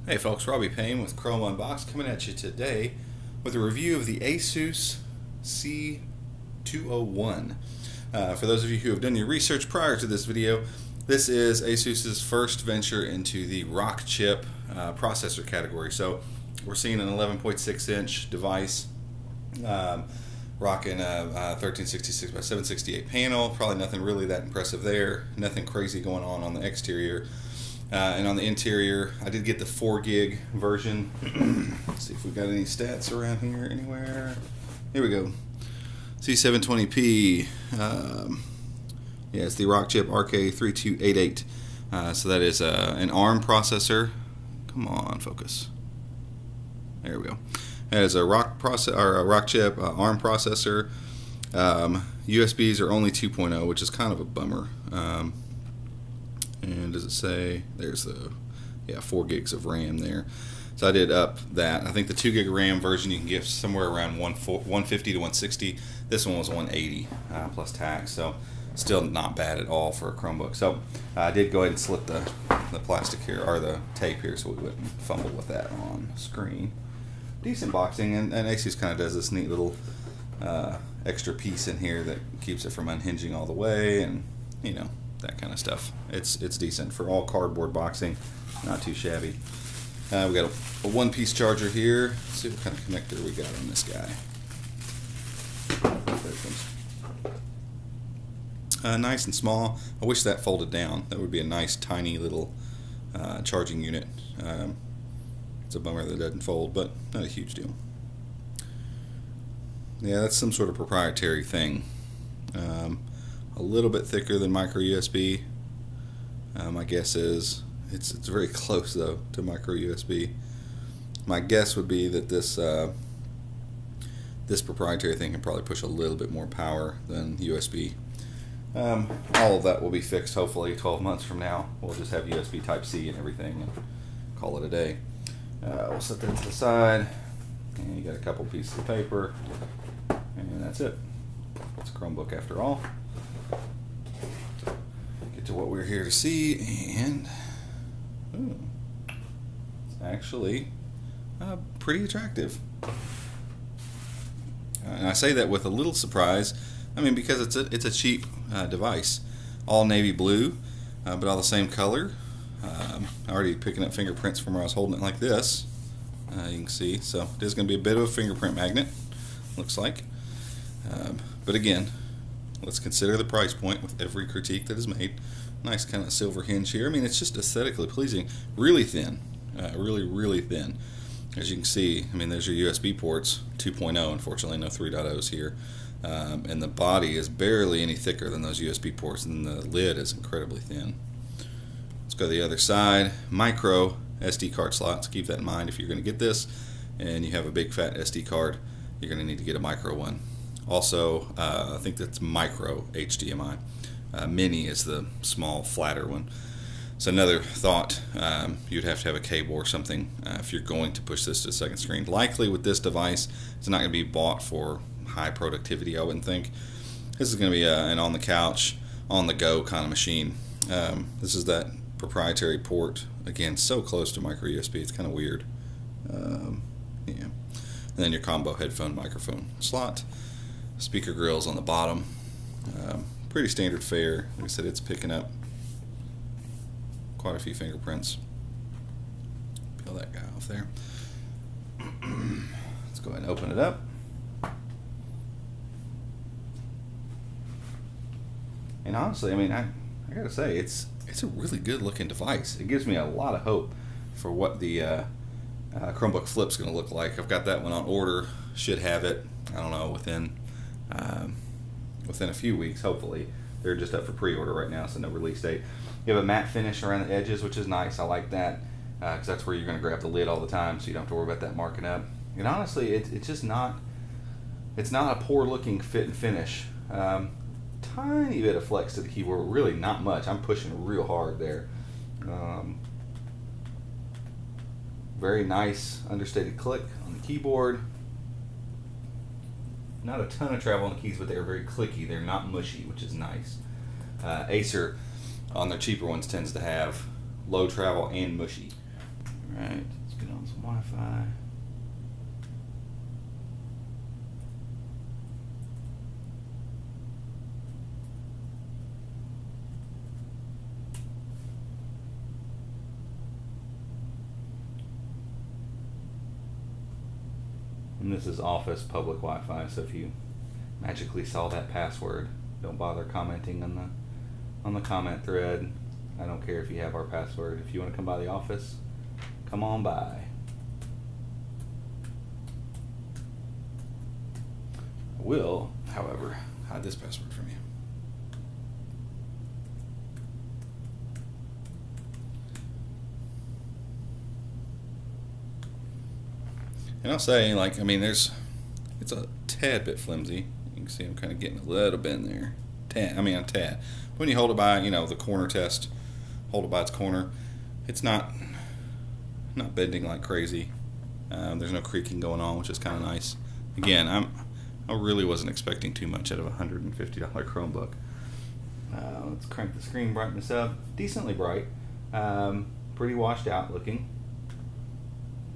Hey folks, Robbie Payne with Chrome Unboxed coming at you today with a review of the ASUS C201. For those of you who have done your research prior to this video, this is ASUS's first venture into the rock chip processor category. So we're seeing an 11.6 inch device rocking a 1366 by 768 panel. Probably nothing really that impressive there. Nothing crazy going on the exterior. And on the interior, I did get the 4 gig version. Let's see if we got any stats around here anywhere. Here we go. C720p. Yeah, it's the rock chip RK3288. So that is an ARM processor. Come on, focus. There we go. It is a rock chip ARM processor. USBs are only 2.0, which is kind of a bummer. And does it say, there's the 4 gigs of RAM there. So I did up that. I think the 2 gig RAM version you can get somewhere around 150 to 160. This one was 180 plus tax, so still not bad at all for a Chromebook. So I did go ahead and slip the plastic here, or the tape here, so we wouldn't fumble with that on screen. Decent boxing, and ASUS kind of does this neat little extra piece in here that keeps it from unhinging all the way, and you know, that kind of stuff. It's decent for all cardboard boxing, not too shabby. We got a one-piece charger here. Let's see what kind of connector we got on this guy. There it comes. Nice and small. I wish that folded down. That would be a nice tiny little charging unit. It's a bummer that it doesn't fold, but not a huge deal. Yeah, that's some sort of proprietary thing. A little bit thicker than micro USB. My guess is it's very close though to micro USB. My guess would be that this proprietary thing can probably push a little bit more power than USB. All of that will be fixed hopefully 12 months from now. We'll just have USB Type-C and everything and call it a day. We'll set that to the side, and you got a couple pieces of paper, and that's it. It's a Chromebook after all. Get to what we're here to see, and it's actually pretty attractive. And I say that with a little surprise. I mean, because it's a cheap device, all navy blue, but all the same color. Already picking up fingerprints from where I was holding it like this. You can see, so it is going to be a bit of a fingerprint magnet, looks like. But again, let's consider the price point with every critique that is made. Nice kind of silver hinge here. I mean, it's just aesthetically pleasing. Really thin, really thin. As you can see, I mean, there's your USB ports, 2.0. Unfortunately, no 3.0s here. And the body is barely any thicker than those USB ports, and the lid is incredibly thin. Let's go to the other side. Micro SD card slots. Keep that in mind if you're going to get this and you have a big fat SD card, you're going to need to get a micro one. Also, I think that's micro HDMI. Mini is the small, flatter one. So another thought, you'd have to have a cable or something if you're going to push this to the second screen. Likely with this device, it's not going to be bought for high productivity, I wouldn't think. This is going to be an on-the-couch, on-the-go kind of machine. This is that proprietary port. Again, so close to micro USB, it's kind of weird. Yeah. And then your combo headphone microphone slot. Speaker grills on the bottom. Pretty standard fare. Like I said, it's picking up quite a few fingerprints. Peel that guy off there. Let's go ahead and open it up. And honestly, I mean, I gotta say, it's a really good looking device. It gives me a lot of hope for what the Chromebook Flip's gonna look like. I've got that one on order. Should have it, I don't know, within a few weeks, hopefully. They're just up for pre-order right now, so no release date. You have a matte finish around the edges, which is nice. I like that, because that's where you're gonna grab the lid all the time, so you don't have to worry about that marking up. And honestly, it's just not, it's not a poor looking fit and finish. Tiny bit of flex to the keyboard, really not much. I'm pushing real hard there. Very nice understated click on the keyboard. Not a ton of travel on the keys, but they're very clicky. They're not mushy, which is nice. Acer on their cheaper ones tends to have low travel and mushy. All right. Wi-Fi. And this is Office public Wi-Fi, so if you magically saw that password, don't bother commenting on the comment thread. I don't care if you have our password. If you want to come by the office, come on by. I will, however, hide this password from you. And I'll say, like, I mean, it's a tad bit flimsy. You can see I'm kind of getting a little bit in there. A tad. When you hold it by, the corner test, hold it by its corner, it's not bending like crazy. There's no creaking going on, which is kind of nice. Again, I really wasn't expecting too much out of a $150 Chromebook. Let's crank the screen brightness up. Decently bright. Pretty washed out looking.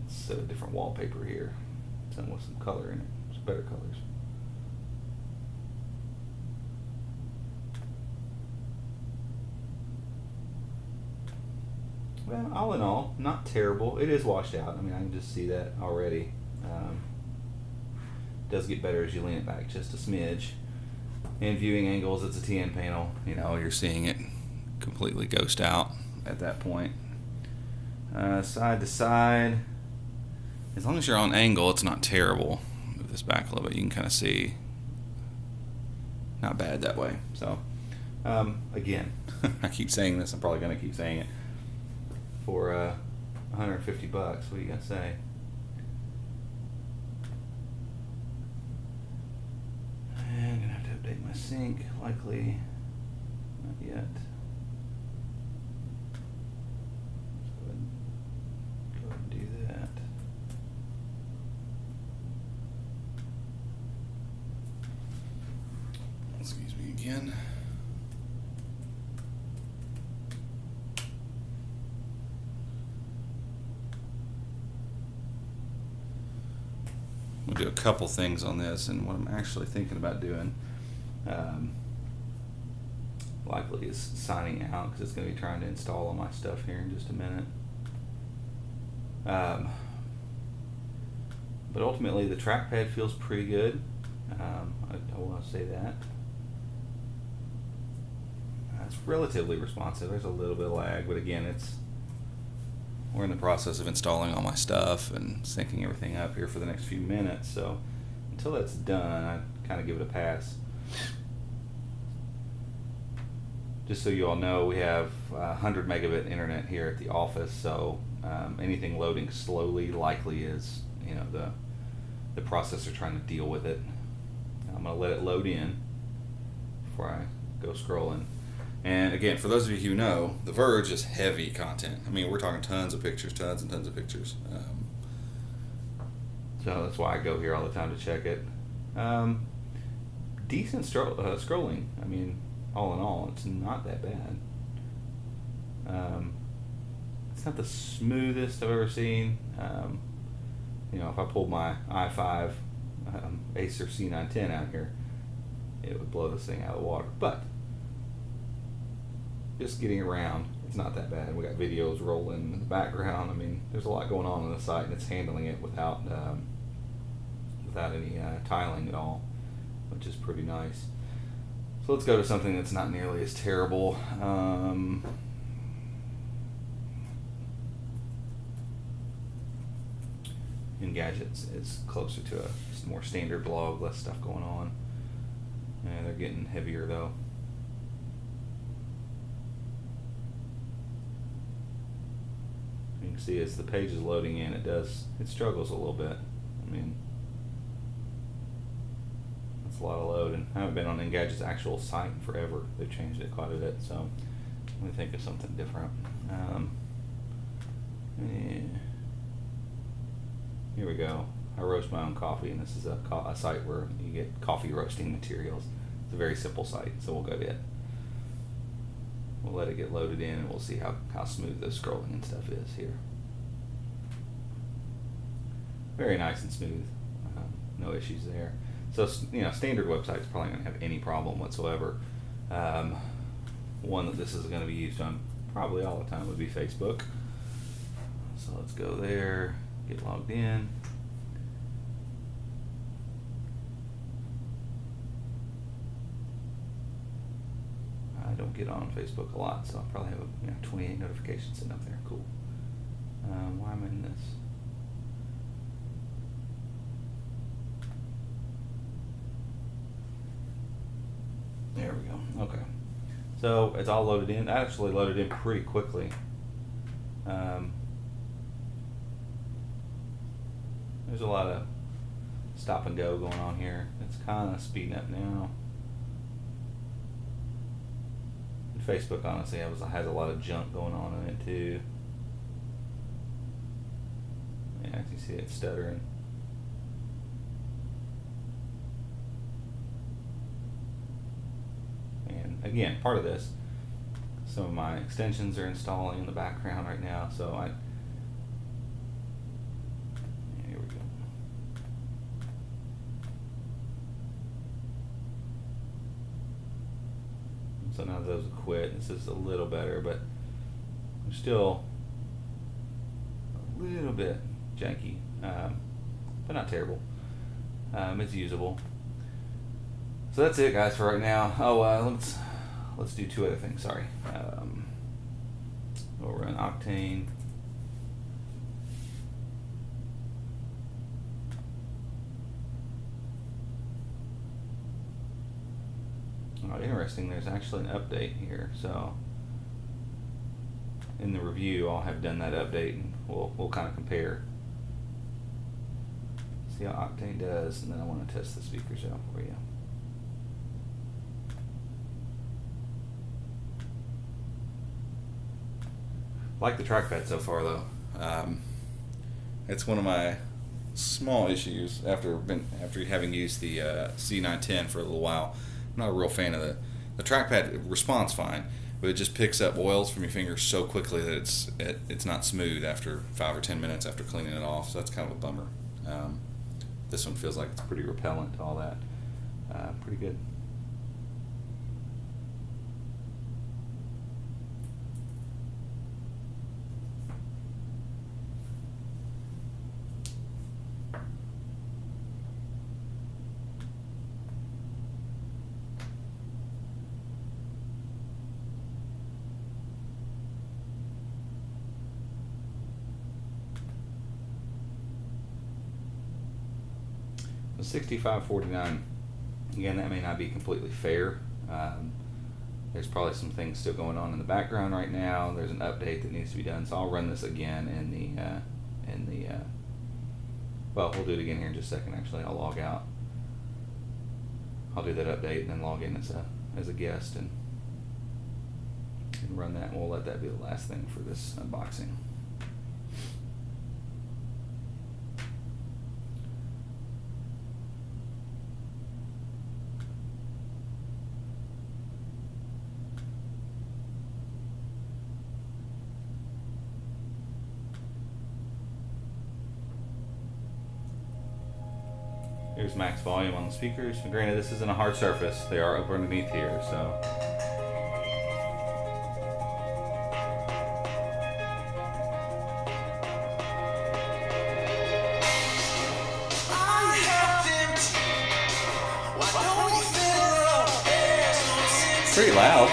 Let's set a different wallpaper here. Something with some color in it. Some better colors. Well, all in all, not terrible. It is washed out. I mean, I can just see that already. Does get better as you lean it back just a smidge. And viewing angles, it's a TN panel. You're seeing it completely ghost out at that point. Side to side. As long as you're on angle, it's not terrible. Move this back a little bit. You can kind of see. Not bad that way. So, again, I keep saying this. I'm probably going to keep saying it. For $150, what do you got to say? And I'm gonna have to update my sync. Likely, not yet. Go ahead and do that. Excuse me again. We'll do a couple things on this, and what I'm actually thinking about doing likely is signing out, because it's going to be trying to install all my stuff here in just a minute. But ultimately the trackpad feels pretty good. I want to say that. It's relatively responsive. There's a little bit of lag, but again, we're in the process of installing all my stuff and syncing everything up here for the next few minutes, so until that's done, I kind of give it a pass. Just so you all know, we have 100 megabit internet here at the office, so anything loading slowly likely is, the processor trying to deal with it. I'm going to let it load in before I go scrolling. And again, for those of you who know, The Verge is heavy content. I mean, we're talking tons of pictures, tons and tons of pictures. So that's why I go here all the time to check it. Decent scrolling. I mean, all in all, it's not that bad. It's not the smoothest I've ever seen. If I pulled my i5 ASUS C201 out here, it would blow this thing out of the water. But just getting around, it's not that bad. We got videos rolling in the background. I mean, there's a lot going on the site, and it's handling it without any tiling at all, which is pretty nice. So let's go to something that's not nearly as terrible. In gadgets, it's closer to a more standard blog, less stuff going on. And they're getting heavier though. You can see as the page is loading in, it struggles a little bit. I mean, that's a lot of load, and I haven't been on Engadget's actual site in forever. They've changed it quite a bit, so let me think of something different. Yeah. Here we go. I roast my own coffee, and this is a site where you get coffee roasting materials. It's a very simple site, so we'll go to it. We'll let it get loaded in, and we'll see how smooth the scrolling and stuff is here. very nice and smooth. No issues there. So, you know, standard website's probably going to have any problem whatsoever. One that this is going to be used on probably all the time would be Facebook. So let's go there, get logged in. I don't get on Facebook a lot, so I'll probably have 28 notifications sitting up there. Cool. Why am I in this? There we go. Okay. So it's all loaded in. I actually loaded in pretty quickly. There's a lot of stop and go going on here. It's kind of speeding up now. And Facebook honestly has a lot of junk going on in it too. Yeah, as you see it stuttering. And again, part of this, some of my extensions are installing in the background right now, so here we go. So now those will quit. This is a little better, but I'm still a little bit janky, but not terrible. It's usable. So that's it, guys, for right now. Oh, let's do two other things. Sorry. We'll run Octane. Oh, interesting. There's actually an update here. So in the review, I'll have done that update, and we'll kind of compare. See how Octane does, and then I want to test the speakers out for you. Like the trackpad so far, though. It's one of my small issues after having used the C910 for a little while. I'm not a real fan of the trackpad. It responds fine, but it just picks up oils from your fingers so quickly that it's not smooth after 5 or 10 minutes after cleaning it off. So that's kind of a bummer. This one feels like it's pretty repellent to all that. Pretty good. $65.49. Again, that may not be completely fair. There's probably some things still going on in the background right now. There's an update that needs to be done, so I'll run this again well, we'll do it again here in just a second. Actually, I'll log out. I'll do that update and then log in as a guest and run that, and we'll let that be the last thing for this unboxing. Here's max volume on the speakers. And granted, this isn't a hard surface. They are up underneath here, so. Pretty loud.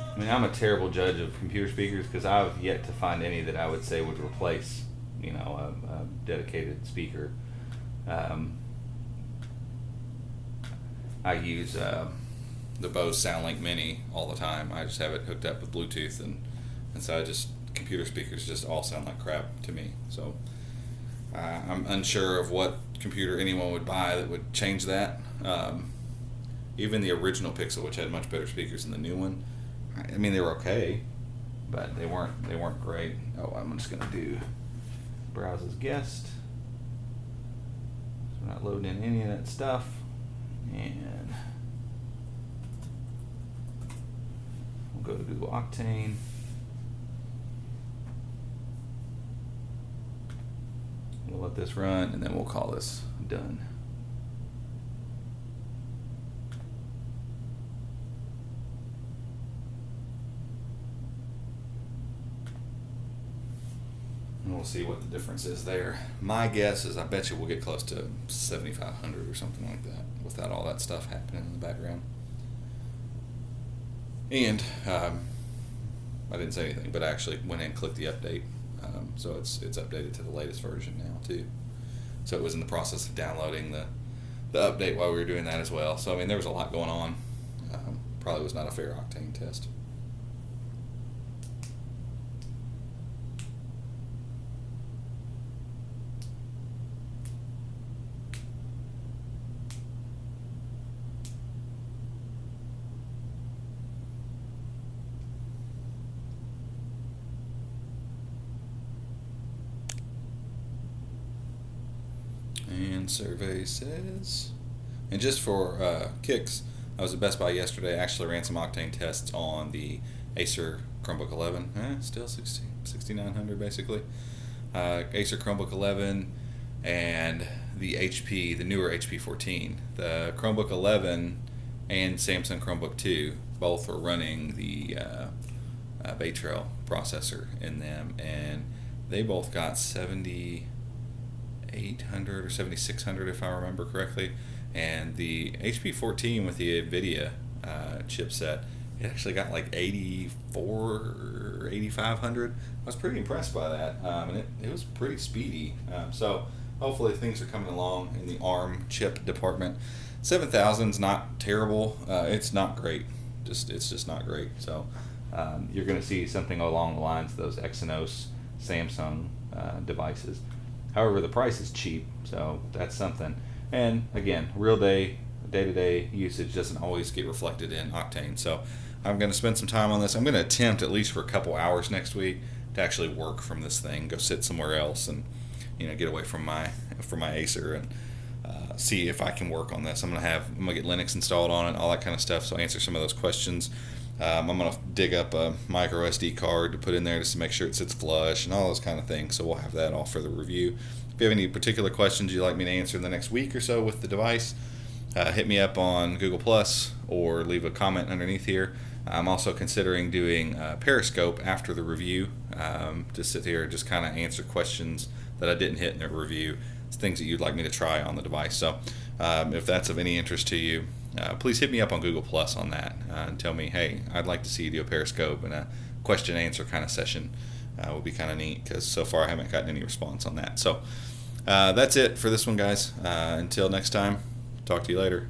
I mean, I'm a terrible judge of computer speakers because I've yet to find any that I would say would replace, you know, a dedicated speaker. I use the Bose SoundLink Mini all the time. I just have it hooked up with Bluetooth, and so computer speakers just all sound like crap to me. So I'm unsure of what computer anyone would buy that would change that. Even the original Pixel, which had much better speakers than the new one, I mean, they were okay, but they weren't great. Oh, I'm just gonna do browse as guest. So we're not loading in any of that stuff, and we'll go to Google Octane. we'll let this run, and then we'll call this done. And we'll see what the difference is there. My guess is I bet you we'll get close to 7,500 or something like that without all that stuff happening in the background. And I didn't say anything, but I actually went in and clicked the update. So it's updated to the latest version now too. So it was in the process of downloading the update while we were doing that as well. So I mean, there was a lot going on. Probably was not a fair octane test. And survey says, and just for kicks, I was at Best Buy yesterday. I actually ran some octane tests on the Acer Chromebook 11. Still 6,900 basically. Acer Chromebook 11 and the HP, the newer HP 14. The Chromebook 11 and Samsung Chromebook 2 both were running the Bay Trail processor in them, and they both got 7,800 or 7,600 if I remember correctly. And the HP 14 with the NVIDIA chipset, it actually got like 84 or 8,500. I was pretty impressed by that, and it was pretty speedy. So hopefully things are coming along in the ARM chip department. 7,000's not terrible. It's not great. It's just not great. So you're going to see something along the lines of those Exynos Samsung devices. However, the price is cheap, so that's something. And again, real day-to-day usage doesn't always get reflected in octane. So I'm going to spend some time on this. I'm going to attempt, at least for a couple hours next week, to actually work from this thing, go sit somewhere else, and get away from my Acer and see if I can work on this. I'm gonna get Linux installed on it, all that kind of stuff. So I'll answer some of those questions. I'm gonna dig up a micro SD card to put in there just to make sure it sits flush and all those kind of things. So we'll have that all for the review. If you have any particular questions you'd like me to answer in the next week or so with the device, hit me up on Google Plus or leave a comment underneath here. I'm also considering doing Periscope after the review, to sit here and just kind of answer questions that I didn't hit in the review. It's things that you'd like me to try on the device. So if that's of any interest to you, please hit me up on Google Plus on that and tell me, hey, I'd like to see you do a Periscope and a question and answer kind of session. Would be kind of neat, because so far I haven't gotten any response on that. So that's it for this one, guys. Until next time, talk to you later.